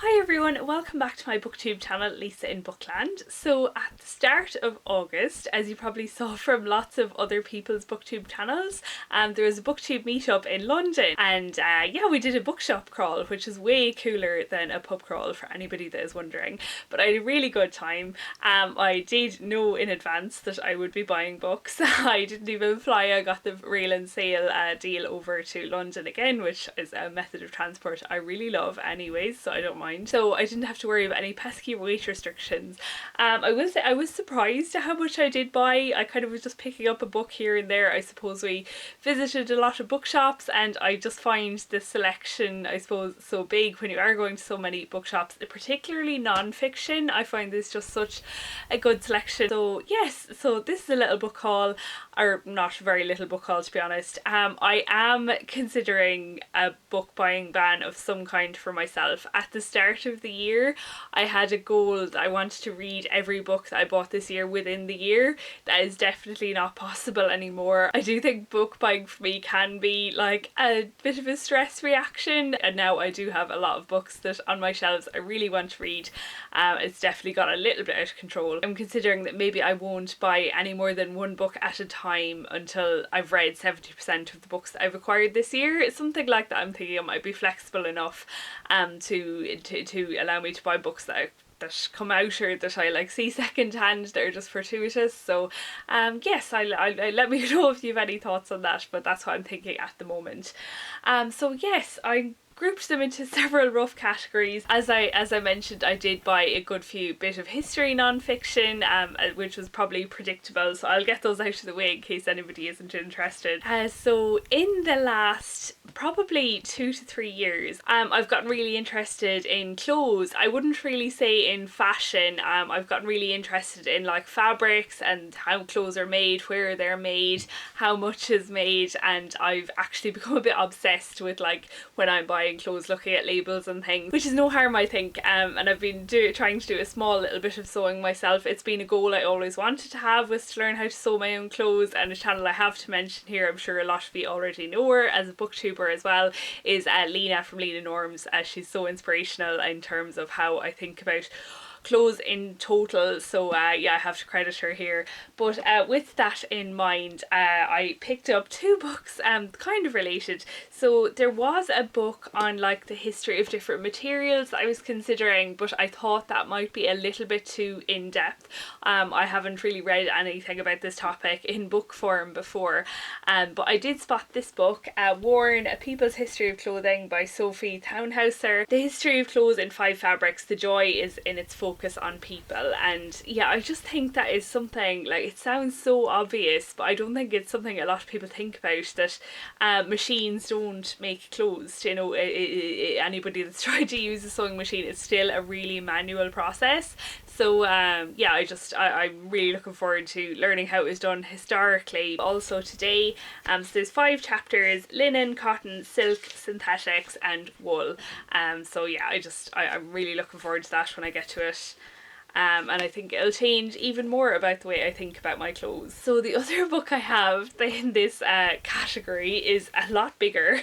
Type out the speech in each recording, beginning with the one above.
Hi everyone, welcome back to my booktube channel, Lisa in Bookland. So at the start of August, as you probably saw from lots of other people's booktube channels, there was a booktube meetup in London, and yeah, we did a bookshop crawl, which is way cooler than a pub crawl for anybody that is wondering, but I had a really good time. I did know in advance that I would be buying books. I didn't even fly. I got the rail and sail deal over to London again, which is a method of transport I really love anyways, so I don't mind. So I didn't have to worry about any pesky weight restrictions. I will say I was surprised at how much I did buy. I kind of was just picking up a book here and there. I suppose we visited a lot of bookshops, and I just find the selection, I suppose, so big when you are going to so many bookshops, particularly non-fiction. I find this just such a good selection. So yes, so this is a little book haul, or not a very little book haul to be honest. I am considering a book buying ban of some kind for myself. At the start of the year, I had a goal that I wanted to read every book that I bought this year within the year. That is definitely not possible anymore. I do think book buying for me can be like a bit of a stress reaction, and now I do have a lot of books that on my shelves I really want to read. It's definitely got a little bit out of control. I'm considering that maybe I won't buy any more than one book at a time until I've read 70% of the books that I've acquired this year. It's something like that. I'm thinking I might be flexible enough to allow me to buy books that come out or that I like see second hand that are just fortuitous. So yes, I let me know if you have any thoughts on that, but that's what I'm thinking at the moment. So yes, I grouped them into several rough categories. As I mentioned, I did buy a good few bit of history non-fiction, which was probably predictable, so I'll get those out of the way in case anybody isn't interested. So in the last probably 2 to 3 years, I've gotten really interested in clothes. I wouldn't really say in fashion. I've gotten really interested in like fabrics and how clothes are made, where they're made, how much is made, and I've actually become a bit obsessed with like when I'm buying clothes looking at labels and things, which is no harm I think, and I've been trying to do a small little bit of sewing myself. It's been a goal I always wanted to have, was to learn how to sew my own clothes, and a channel I have to mention here, I'm sure a lot of you already know her as a booktuber as well, is Lena from Lena Norms. She's so inspirational in terms of how I think about clothes in total, so yeah, I have to credit her here. But with that in mind, I picked up 2 books kind of related. So there was a book on like the history of different materials that I was considering, but I thought that might be a little bit too in-depth. I haven't really read anything about this topic in book form before, but I did spot this book, Worn: A People's History of Clothing by Sofi Thanhauser. The history of clothes in 5 fabrics. The joy is in its focus on people. And yeah, I just think that is something, like, it sounds so obvious, but I don't think it's something a lot of people think about, that machines don't make clothes. You know, anybody that's tried to use a sewing machine, it's still a really manual process. So yeah, I'm really looking forward to learning how it was done historically. Also today, so there's 5 chapters: linen, cotton, silk, synthetics and wool. So yeah, I'm really looking forward to that when I get to it. And I think it'll change even more about the way I think about my clothes. So the other book I have in this category is a lot bigger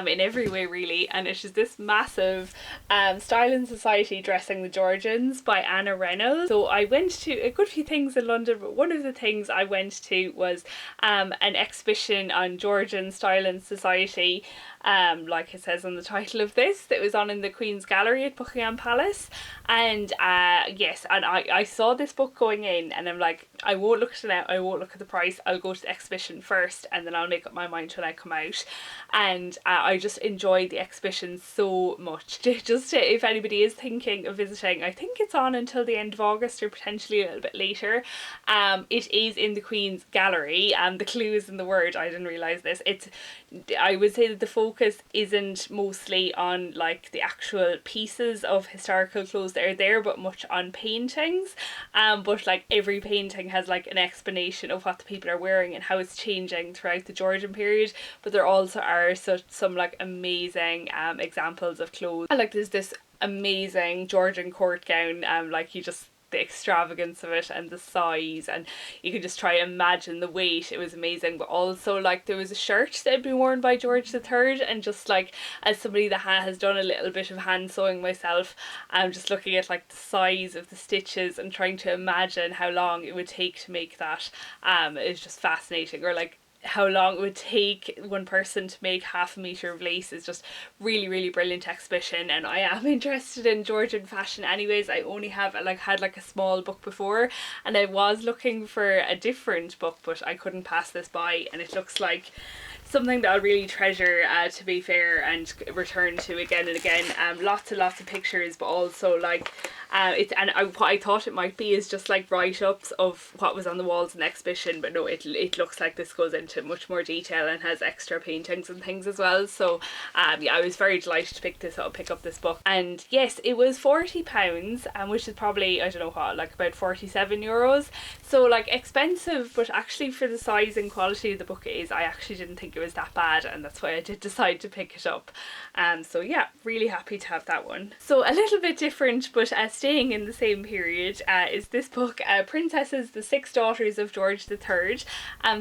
in every way really, and it is this massive Style and Society Dressing the Georgians by Anna Reynolds. So I went to a good few things in London, but one of the things I went to was an exhibition on Georgian style and society, like it says on the title of this, that was on in the Queen's Gallery at Buckingham Palace. And yes, and I saw this book going in, and I'm like, I won't look at it now, I won't look at the price, I'll go to the exhibition first and then I'll make up my mind when I come out. And I just enjoyed the exhibition so much. Just if anybody is thinking of visiting, I think it's on until the end of August or potentially a little bit later. It is in the Queen's Gallery, and the clue is in the word. I didn't realise this. I would say that the focus isn't mostly on like the actual pieces of historical clothes that are there, but much on paintings. But like every painting has like an explanation of what the people are wearing and how it's changing throughout the Georgian period. But there also are some like amazing examples of clothes. And like there's this amazing Georgian court gown, like you just the extravagance of it and the size, and you could just try and imagine the weight. It was amazing. But also, like, there was a shirt that had been worn by George III, and just like, as somebody that has done a little bit of hand sewing myself, I'm just looking at like the size of the stitches and trying to imagine how long it would take to make that. It's just fascinating. Or like how long it would take one person to make half a metre of lace is just really, really brilliant exhibition. And I am interested in Georgian fashion anyways. I only have had a small book before, and I was looking for a different book, but I couldn't pass this by, and it looks like something that I'll really treasure, to be fair, and return to again and again. Lots and lots of pictures, but also like what I thought it might be is just like write-ups of what was on the walls in the exhibition, but no, it looks like this goes into much more detail and has extra paintings and things as well. So yeah, I was very delighted to pick up this book. And yes, it was £40, which is probably, I don't know what, like about €47. So like expensive, but actually for the size and quality of the book it is, I actually didn't think it was that bad, and that's why I did decide to pick it up. So yeah, really happy to have that one. So a little bit different, but staying in the same period, is this book, Princesses, the Six Daughters of George III.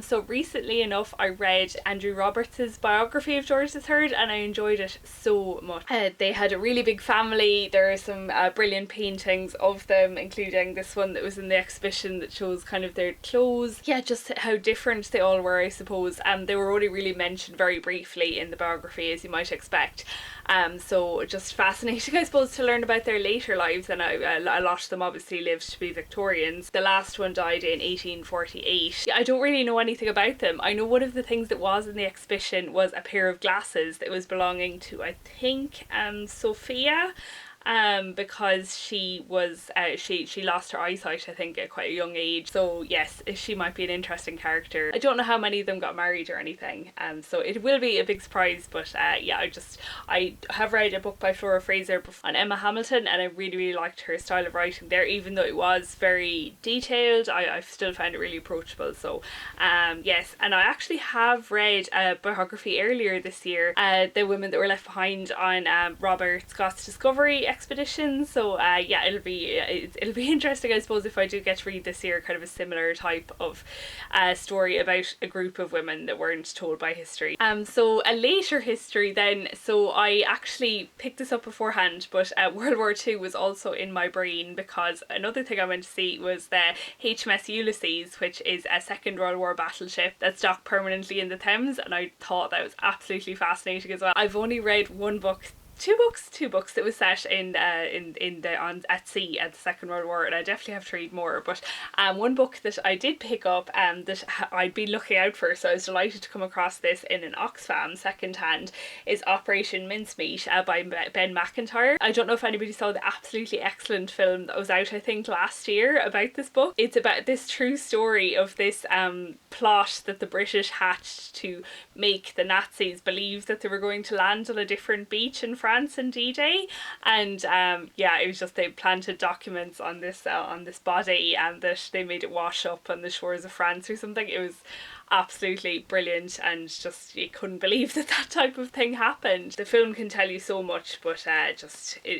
So recently enough I read Andrew Roberts's biography of George III, and I enjoyed it so much. They had a really big family. There are some brilliant paintings of them, including this one that was in the exhibition that shows kind of their clothes. Yeah, just how different they all were, I suppose. They were only really mentioned very briefly in the biography, as you might expect. So just fascinating, I suppose, to learn about their later lives, and a lot of them obviously lived to be Victorians. The last one died in 1848. I don't really know anything about them. I know one of the things that was in the exhibition was a pair of glasses that was belonging to, I think, Sophia, because she was she lost her eyesight, I think, at quite a young age. So yes, she might be an interesting character. I don't know how many of them got married or anything, so it will be a big surprise. But yeah, I have read a book by Flora Fraser on Emma Hamilton, and I really, really liked her style of writing there. Even though it was very detailed, I still found it really approachable. So yes, and I actually have read a biography earlier this year, The Women That Were Left Behind, on Robert Scott's Discovery expedition. So yeah, it'll be interesting, I suppose, if I do get to read this year kind of a similar type of story about a group of women that weren't told by history. So a later history then, so I actually picked this up beforehand, but World War II was also in my brain, because another thing I went to see was the HMS Ulysses, which is a Second World War battleship that's docked permanently in the Thames, and I thought that was absolutely fascinating as well. I've only read two books that was set at sea at the Second World War, and I definitely have to read more. But one book that I did pick up, that I'd been looking out for, so I was delighted to come across this in an Oxfam second hand, is Operation Mincemeat by Ben MacIntyre. I don't know if anybody saw the absolutely excellent film that was out, I think, last year about this book. It's about this true story of this plot that the British hatched to make the Nazis believe that they were going to land on a different beach in France in D-Day, and yeah, it was just, they planted documents on this body, and that they made it wash up on the shores of France or something. It was absolutely brilliant, and just, you couldn't believe that type of thing happened. The film can tell you so much, but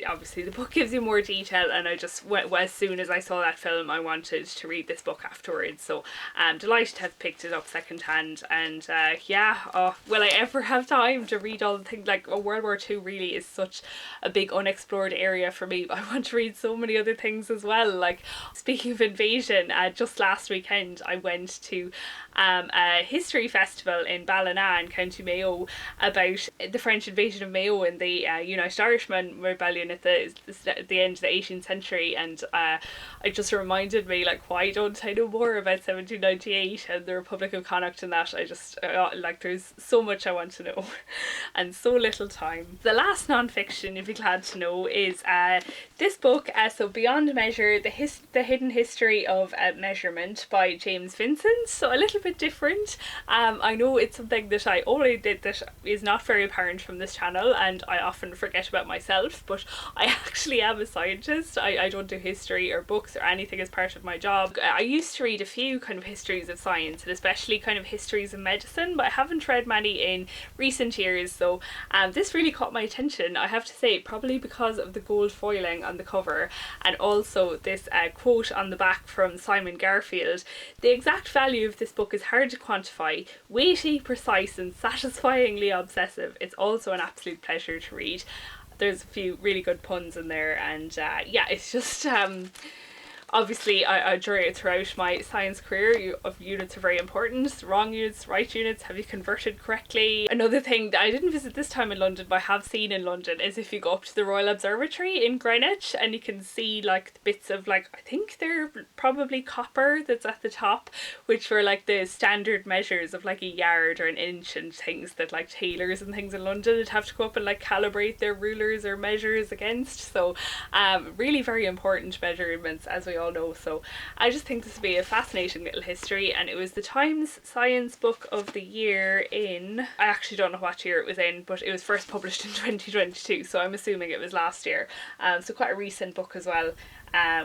obviously the book gives you more detail, and I just as soon as I saw that film, I wanted to read this book afterwards. So I'm delighted to have picked it up second hand. And yeah, will I ever have time to read all the things? Like, World War II really is such a big unexplored area for me, but I want to read so many other things as well. Like, speaking of invasion, just last weekend I went to a history festival in Ballina in County Mayo about the French invasion of Mayo in the United Irishman Rebellion at the end of the 18th century, and it just reminded me, like, why don't I know more about 1798 and the Republic of Connacht and that? I just like, there's so much I want to know and so little time. The last non-fiction you'll be glad to know is this book, so Beyond Measure, the Hidden History of Measurement by James Vincent. So a little bit different different. I know it's something that I already did that is not very apparent from this channel, and I often forget about myself, but I actually am a scientist. I don't do history or books or anything as part of my job. I used to read a few kind of histories of science, and especially kind of histories of medicine, but I haven't read many in recent years, so this really caught my attention, I have to say, probably because of the gold foiling on the cover, and also this quote on the back from Simon Garfield. The exact value of this book is hard to quantify. Weighty, precise and satisfyingly obsessive. It's also an absolute pleasure to read. There's a few really good puns in there, and yeah, it's just obviously, throughout my science career, units are very important. Wrong units, right units, have you converted correctly? Another thing that I didn't visit this time in London, but I have seen in London, is if you go up to the Royal Observatory in Greenwich, and you can see like the bits of, like, I think they're probably copper that's at the top, which were like the standard measures of like a yard or an inch, and things that like tailors and things in London would have to go up and like calibrate their rulers or measures against. So really very important measurements, as we all know. So I just think this would be a fascinating little history, and it was the Times Science Book of the Year in, I actually don't know what year it was in, but it was first published in 2022, so I'm assuming it was last year. So quite a recent book as well.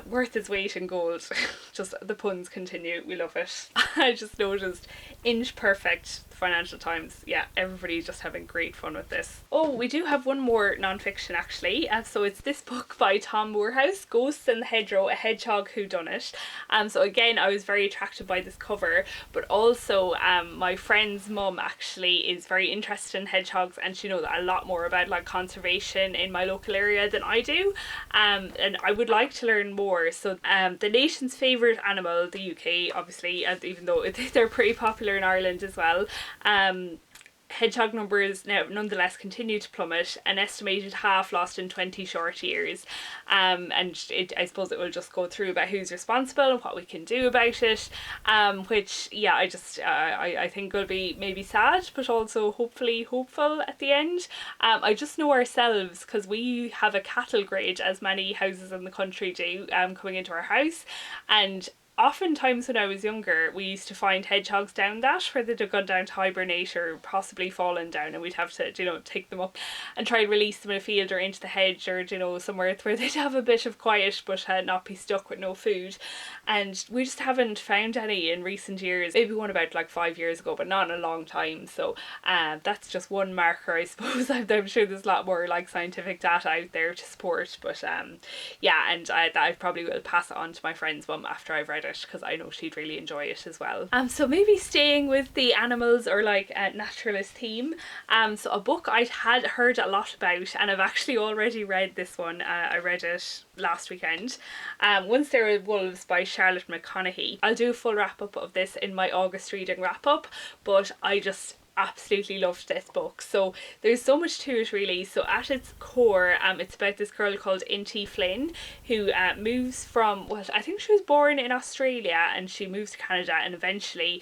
Worth its weight in gold. Just the puns continue, we love it. I just noticed Inch Perfect, Financial Times. Yeah, everybody just having great fun with this. Oh, we do have one more non-fiction actually. So it's this book by Tom Moorhouse, Ghosts in the Hedgerow, a Hedgehog Whodonnit. So again, I was very attracted by this cover, but also my friend's mum actually is very interested in hedgehogs, and she knows a lot more about like conservation in my local area than I do. And I would like to learn more. So the nation's favourite animal, the UK obviously, even though they're pretty popular in Ireland as well. Hedgehog numbers now nonetheless continue to plummet, an estimated half lost in 20 short years, and I suppose it will just go through about who's responsible and what we can do about it, which yeah, I think will be maybe sad but also hopefully hopeful at the end. I just know ourselves, because we have a cattle grid, as many houses in the country do, coming into our house, and oftentimes when I was younger, we used to find hedgehogs down that, where they'd have gone down to hibernate or possibly fallen down, and we'd have to, you know, take them up and try and release them in a field or into the hedge, or, you know, somewhere where they'd have a bit of quiet but not be stuck with no food. And we just haven't found any in recent years. Maybe one about like 5 years ago, but not in a long time. So that's just one marker, I suppose. I'm sure there's a lot more like scientific data out there to support, but yeah, and I probably will pass it on to my friend's mum after I've read it, because I know she'd really enjoy it as well. So maybe staying with the animals or like naturalist theme, so a book I had heard a lot about, and I've actually already read this one. I read it last weekend. Once There Were Wolves by Charlotte McConaghy. I'll do a full wrap up of this in my August reading wrap up, but I just absolutely loved this book. So there's so much to it really. So at its core, it's about this girl called Inti Flynn, who moves from, well, I think she was born in Australia, and she moves to Canada, and eventually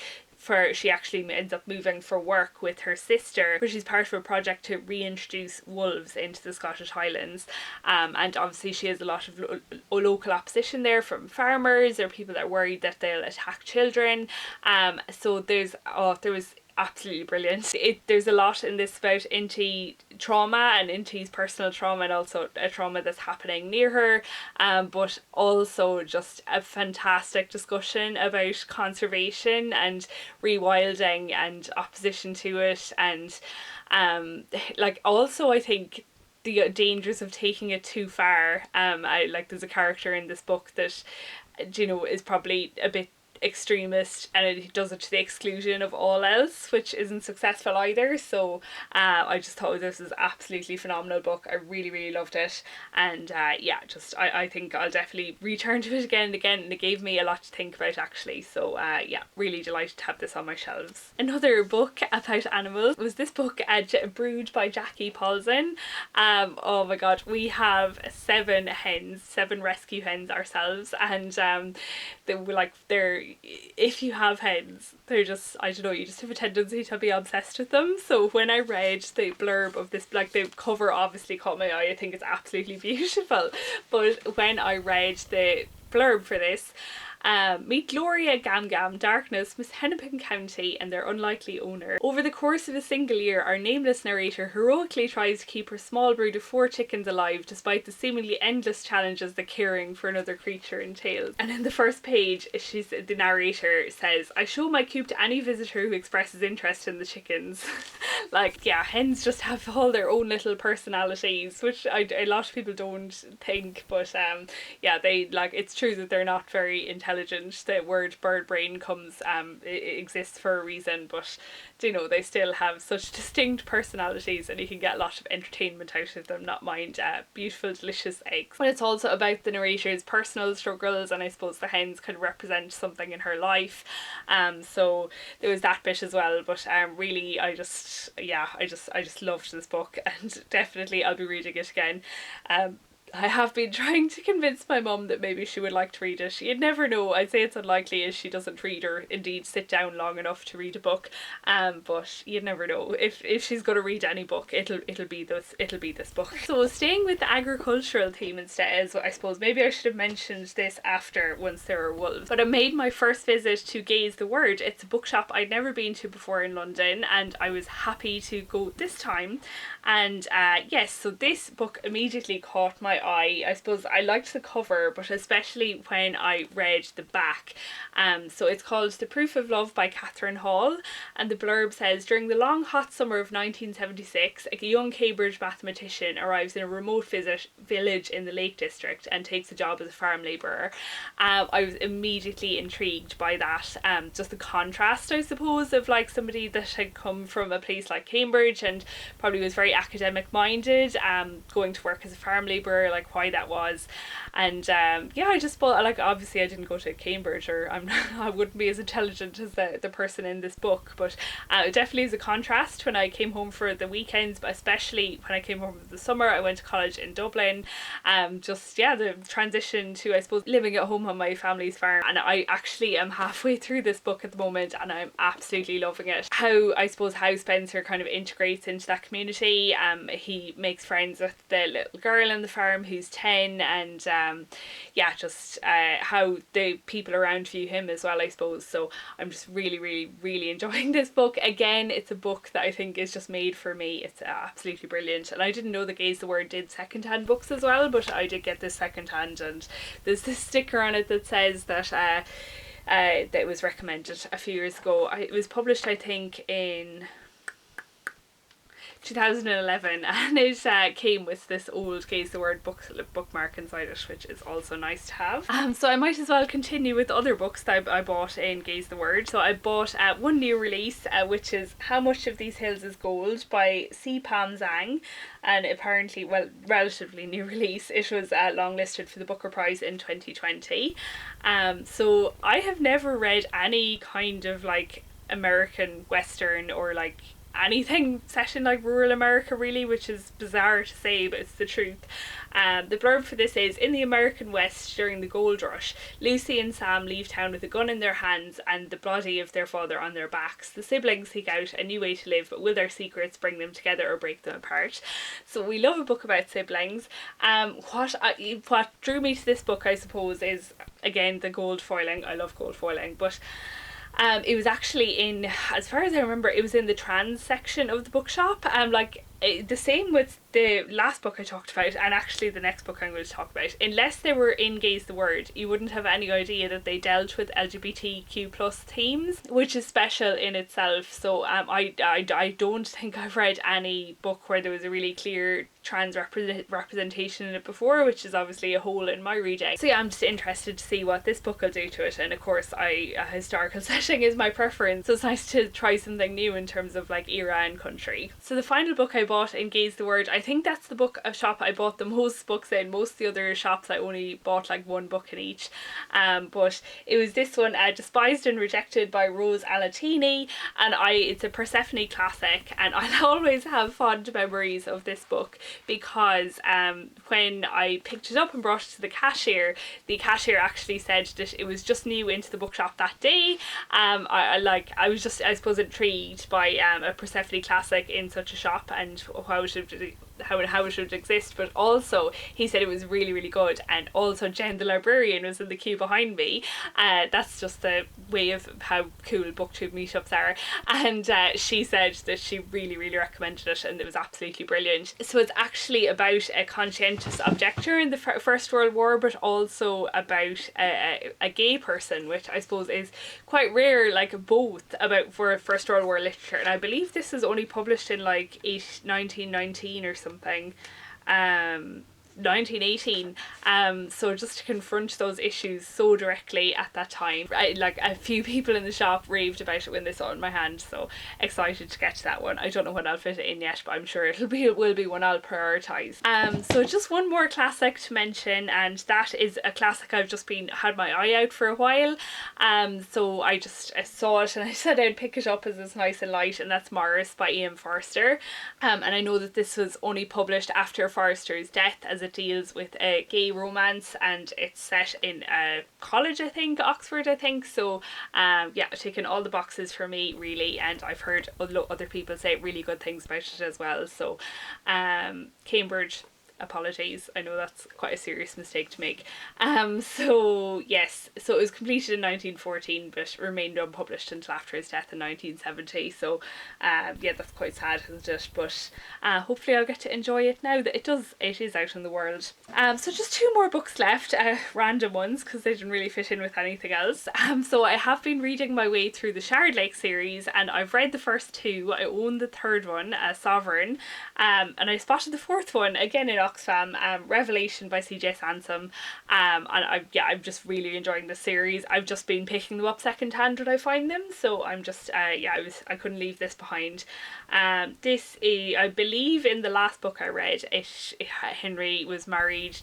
she actually ends up moving for work with her sister, where she's part of a project to reintroduce wolves into the Scottish Highlands, and obviously she has a lot of local opposition there from farmers or people that are worried that they'll attack children. So there was absolutely brilliant. There's a lot in this about Inti trauma and Inti's personal trauma, and also a trauma that's happening near her, but also just a fantastic discussion about conservation and rewilding and opposition to it, and like also I think the dangers of taking it too far. There's a character in this book that, you know, is probably a bit extremist, and it does it to the exclusion of all else, which isn't successful either. So I just thought this was absolutely phenomenal book. I really loved it, and yeah, just I think I'll definitely return to it again and again, and it gave me a lot to think about actually. So yeah, really delighted to have this on my shelves. Another book about animals was this book, Brewed by Jackie Polzin. Oh my god, we have 7 rescue hens ourselves, and they're, if you have hens, they're just, I don't know, you just have a tendency to be obsessed with them. So when I read the blurb of this, like the cover obviously caught my eye, I think it's absolutely beautiful, but when I read the blurb for this, Meet Gloria, Gam Gam, Darkness, Miss Hennepin County and their unlikely owner. Over the course of a single year, our nameless narrator heroically tries to keep her small brood of 4 chickens alive despite the seemingly endless challenges that caring for another creature entails. And in the first page, the narrator says, I show my coop to any visitor who expresses interest in the chickens. Like, yeah, hens just have all their own little personalities, which a lot of people don't think, but yeah, they, like, it's true that they're not very intelligent. The word bird brain comes, it exists for a reason, but you know, they still have such distinct personalities and you can get a lot of entertainment out of them, not mind beautiful delicious eggs. But it's also about the narrator's personal struggles, and I suppose the hens could represent something in her life, so there was that bit as well. But really I just loved this book, and definitely I'll be reading it again. I have been trying to convince my mum that maybe she would like to read it. You'd never know. I'd say it's unlikely as she doesn't read or indeed sit down long enough to read a book. But you'd never know. If she's going to read any book, it'll be this book. So staying with the agricultural theme instead, I suppose maybe I should have mentioned this after Once There Were Wolves. But I made my first visit to Gaze the Word. It's a bookshop I'd never been to before in London, and I was happy to go this time. And yes, so this book immediately caught my eye. I suppose I liked the cover, but especially when I read the back. So it's called The Proof of Love by Catherine Hall, and the blurb says, during the long hot summer of 1976, a young Cambridge mathematician arrives in a remote village in the Lake District and takes a job as a farm labourer. I was immediately intrigued by that, just the contrast, I suppose, of like somebody that had come from a place like Cambridge and probably was very academic minded, going to work as a farm labourer, like why that was. And yeah, I just thought, like, obviously I didn't go to Cambridge, or I wouldn't be as intelligent as the person in this book, but it definitely is a contrast when I came home for the weekends, but especially when I came home for the summer. I went to college in Dublin. Just, yeah, the transition to, I suppose, living at home on my family's farm, and I actually am halfway through this book at the moment and I'm absolutely loving it. How Spencer kind of integrates into that community. He makes friends with the little girl in the farm who's 10, and yeah, just how the people around view him as well, I suppose. So I'm just really enjoying this book. Again, it's a book that I think is just made for me. It's absolutely brilliant, and I didn't know that Gaze the Word did secondhand books as well, but I did get this secondhand, and there's this sticker on it that says that that it was recommended a few years ago. It was published, I think, in 2011, and it came with this old Gaze the Word bookmark inside it, which is also nice to have. So I might as well continue with other books that I bought in Gaze the Word. So I bought one new release, which is How Much of These Hills is Gold by C. Pam Zhang, and apparently, well, relatively new release. It was longlisted for the Booker Prize in 2020. So I have never read any kind of like American Western or like anything set in like rural America really, which is bizarre to say, but it's the truth. The blurb for this is, in the American West during the gold rush, Lucy and Sam leave town with a gun in their hands and the body of their father on their backs. The siblings seek out a new way to live, but will their secrets bring them together or break them apart? So we love a book about siblings. What drew me to this book, I suppose, is again the gold foiling. I love gold foiling, but it was actually in, as far as I remember, it was in the trans section of the bookshop. Like the same with the last book I talked about, and actually the next book I'm going to talk about. Unless they were in Gaze the Word, you wouldn't have any idea that they dealt with LGBTQ plus themes, which is special in itself. So I don't think I've read any book where there was a really clear trans representation in it before, which is obviously a hole in my reading. So yeah, I'm just interested to see what this book will do to it, and of course a historical setting is my preference, so it's nice to try something new in terms of like era and country. So the final book I bought in Gaze the Word, I think that's the shop I bought the most books in. Most of the other shops I only bought like one book in each, but it was this one, Despised and Rejected by Rose Allatini, and it's a Persephone classic, and I'll always have fond memories of this book because when I picked it up and brought it to the cashier actually said that it was just new into the bookshop that day. I was just, I suppose, intrigued by a Persephone classic in such a shop and how it should exist, but also he said it was really, really good. And also Jen the librarian was in the queue behind me. That's just the way of how cool booktube meetups are, and she said that she really, really recommended it and it was absolutely brilliant. So it's actually about a conscientious objector in the First World War, but also about a gay person, which I suppose is quite rare, like both about for First World War literature. And I believe this is only published in like 1919 or something, 1918. So just to confront those issues so directly at that time, like a few people in the shop raved about it when they saw it in my hand, so excited to get to that one. I don't know when I'll fit it in yet, but I'm sure it will be one I'll prioritise. So just one more classic to mention, and that is a classic I've just had my eye out for a while. So I saw it and I said I'd pick it up as it's nice and light, and that's Morris by Ian Forster. And I know that this was only published after Forster's death, as it deals with a gay romance, and it's set in a college, I think, Oxford, I think. So yeah, taken all the boxes for me really, and I've heard other people say really good things about it as well. So Cambridge, apologies, I know that's quite a serious mistake to make. So yes, so it was completed in 1914 but remained unpublished until after his death in 1970. So yeah, that's quite sad, isn't it? But hopefully I'll get to enjoy it now that it is out in the world. So just two more books left, random ones because they didn't really fit in with anything else. So I have been reading my way through the Sharon Lake series, and I've read the first two. I own the third one, Sovereign, and I spotted the fourth one again in Oxfam, Revelation by CJ Sansom, and I'm just really enjoying this series. I've just been picking them up second hand when I find them, so I'm just I couldn't leave this behind. This is, I believe in the last book I read, Henry was married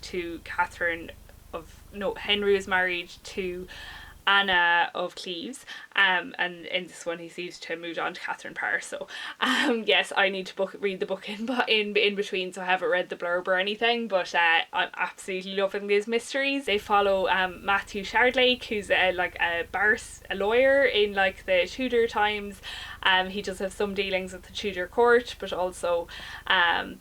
to Anna of Cleves, and in this one he seems to have moved on to Catherine Parr. So yes, I need to read the book in between, so I haven't read the blurb or anything, but I'm absolutely loving these mysteries. They follow Matthew Shardlake, who's a lawyer in like the Tudor times. He does have some dealings with the Tudor court, but also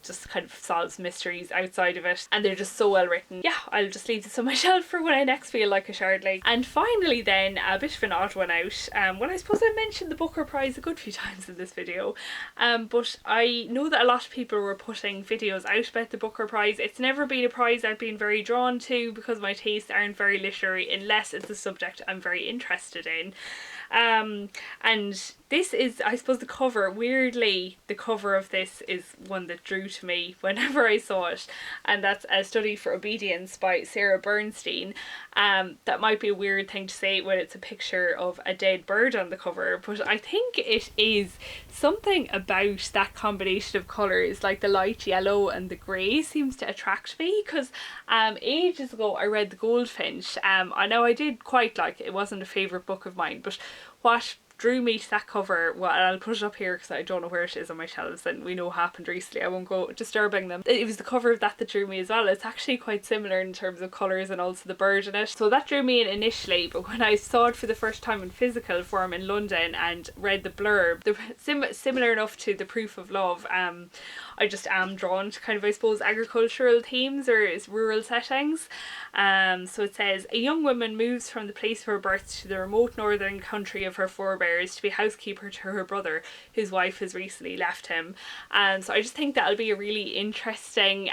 just kind of solves mysteries outside of it, and they're just so well written. Yeah, I'll just leave this on my shelf for when I next feel like a Shardlake. And finally then, a bit of an odd one out. Well, I suppose I mentioned the Booker Prize a good few times in this video, but I know that a lot of people were putting videos out about the Booker Prize. It's never been a prize I've been very drawn to because my tastes aren't very literary unless it's a subject I'm very interested in. And this is, I suppose, the cover. Weirdly, the cover of this is one that drew to me whenever I saw it, and that's A Study for Obedience by Sarah Bernstein. That might be a weird thing to say when it's a picture of a dead bird on the cover, but I think it is something about that combination of colours, like the light yellow and the grey, seems to attract me, because ages ago I read The Goldfinch. I know I did quite like it. It wasn't a favourite book of mine, but what drew me to that cover, well, and I'll put it up here because I don't know where it is on my shelves and we know what happened recently, I won't go disturbing them. It was the cover of that drew me as well. It's actually quite similar in terms of colours and also the bird in it, so that drew me in initially. But when I saw it for the first time in physical form in London and read the blurb, similar enough to The Proof of Love, I just am drawn to kind of, I suppose, agricultural themes or rural settings. So it says, a young woman moves from the place of her birth to the remote northern country of her forebears to be housekeeper to her brother, whose wife has recently left him. So I just think that'll be a really interesting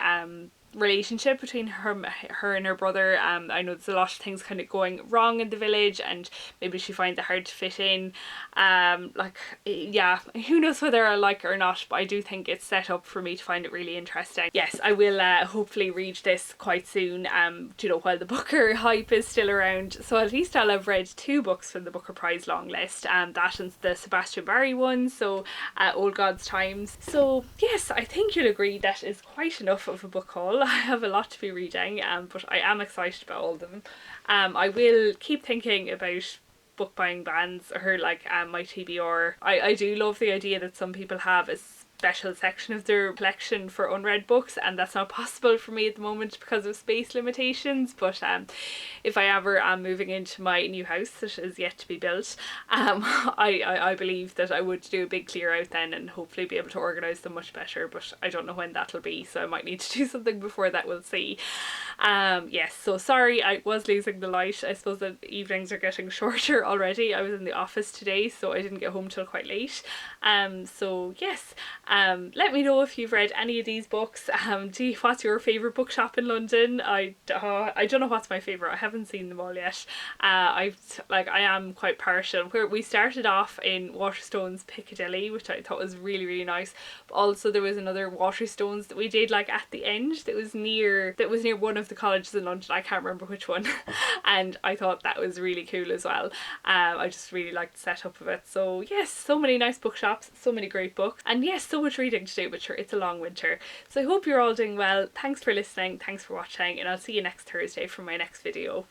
relationship between her and her brother. I know there's a lot of things kind of going wrong in the village and maybe she finds it hard to fit in. Like, yeah, who knows whether I like it or not, but I do think it's set up for me to find it really interesting. Yes, I will hopefully read this quite soon, while the Booker hype is still around, so at least I'll have read 2 books from the Booker Prize long list, that and the Sebastian Barry one, so Old God's Times. So yes, I think you'll agree that is quite enough of a book haul. I have a lot to be reading, but I am excited about all of them. I will keep thinking about book buying bans or like my TBR. I do love the idea that some people have, special section of their collection for unread books, and that's not possible for me at the moment because of space limitations. But if I ever am moving into my new house that is yet to be built, I believe that I would do a big clear out then and hopefully be able to organise them much better, but I don't know when that'll be, so I might need to do something before that, we'll see. Yes, so sorry I was losing the light. I suppose the evenings are getting shorter already. I was in the office today, so I didn't get home till quite late. So yes, let me know if you've read any of these books. What's your favourite bookshop in London? I don't know what's my favourite. I haven't seen them all yet. I am quite partial. Where we started off in Waterstones Piccadilly, which I thought was really, really nice. But also there was another Waterstones that we did like at the end that was near one of the colleges in London. I can't remember which one. And I thought that was really cool as well. I just really liked the setup of it. So yes, so many nice bookshops, so many great books, and yes, so much reading to do, but sure, it's a long winter. So I hope you're all doing well. Thanks for listening, thanks for watching, and I'll see you next Thursday for my next video.